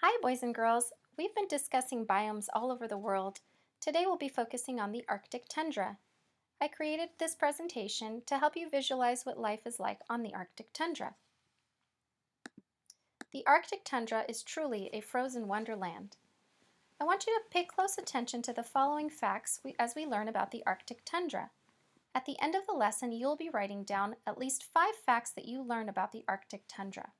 Hi, boys and girls. We've been discussing biomes all over the world. Today we'll be focusing on the Arctic tundra. I created this presentation to help you visualize what life is like on the Arctic tundra. The Arctic tundra is truly a frozen wonderland. I want you to pay close attention to the following facts as we learn about the Arctic tundra. At the end of the lesson, you'll be writing down at least 5 facts that you learn about the Arctic tundra.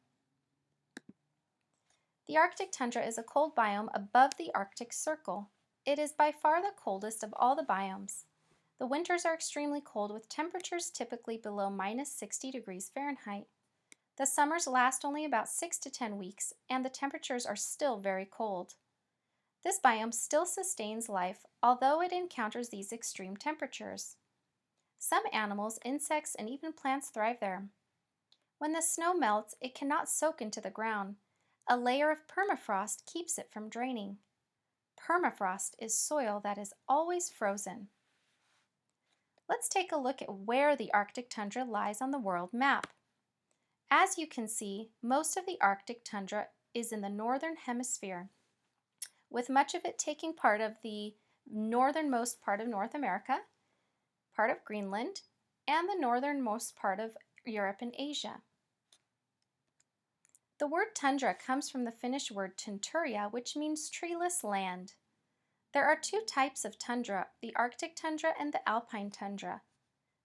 The Arctic tundra is a cold biome above the Arctic Circle. It is by far the coldest of all the biomes. The winters are extremely cold with temperatures typically below -60 degrees Fahrenheit. The summers last only about 6 to 10 weeks and the temperatures are still very cold. This biome still sustains life although it encounters these extreme temperatures. Some animals, insects, and even plants thrive there. When the snow melts, it cannot soak into the ground. A layer of permafrost keeps it from draining. Permafrost is soil that is always frozen. Let's take a look at where the Arctic tundra lies on the world map. As you can see, most of the Arctic tundra is in the northern hemisphere, with much of it taking part of the northernmost part of North America, part of Greenland, and the northernmost part of Europe and Asia. The word tundra comes from the Finnish word tunturia, which means treeless land. There are 2 types of tundra, the Arctic tundra and the alpine tundra.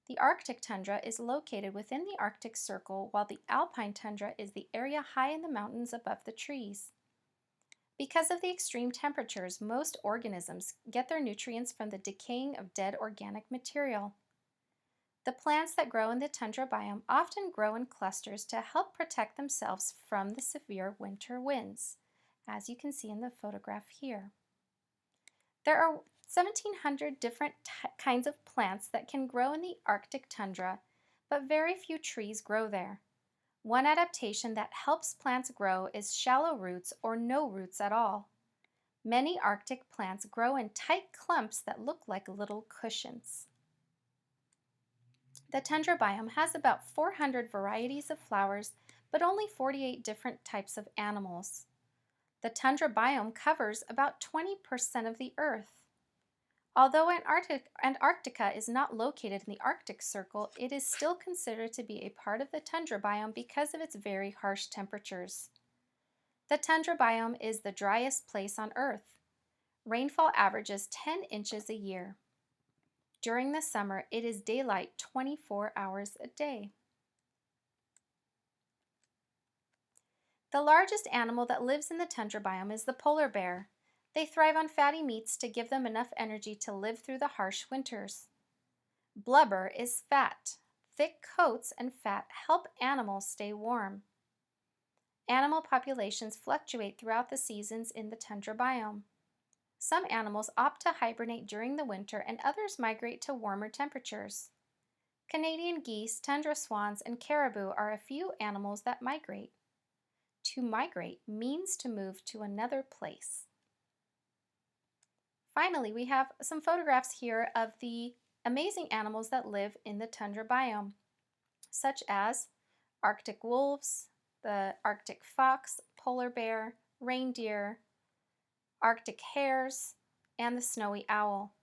The Arctic tundra is located within the Arctic Circle, while the alpine tundra is the area high in the mountains above the trees. Because of the extreme temperatures, most organisms get their nutrients from the decaying of dead organic material. The plants that grow in the tundra biome often grow in clusters to help protect themselves from the severe winter winds, as you can see in the photograph here. There are 1,700 different kinds of plants that can grow in the Arctic tundra, but very few trees grow there. One adaptation that helps plants grow is shallow roots or no roots at all. Many Arctic plants grow in tight clumps that look like little cushions. The tundra biome has about 400 varieties of flowers, but only 48 different types of animals. The tundra biome covers about 20% of the Earth. Although Antarctica is not located in the Arctic Circle, it is still considered to be a part of the tundra biome because of its very harsh temperatures. The tundra biome is the driest place on Earth. Rainfall averages 10 inches a year. During the summer, it is daylight 24 hours a day. The largest animal that lives in the tundra biome is the polar bear. They thrive on fatty meats to give them enough energy to live through the harsh winters. Blubber is fat. Thick coats and fat help animals stay warm. Animal populations fluctuate throughout the seasons in the tundra biome. Some animals opt to hibernate during the winter and others migrate to warmer temperatures. Canadian geese, tundra swans, and caribou are a few animals that migrate. To migrate means to move to another place. Finally, we have some photographs here of the amazing animals that live in the tundra biome, such as Arctic wolves, the Arctic fox, polar bear, reindeer, Arctic hares, and the snowy owl.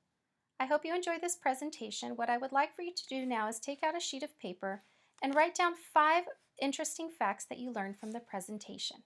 I hope you enjoyed this presentation. What I would like for you to do now is take out a sheet of paper and write down 5 interesting facts that you learned from the presentation.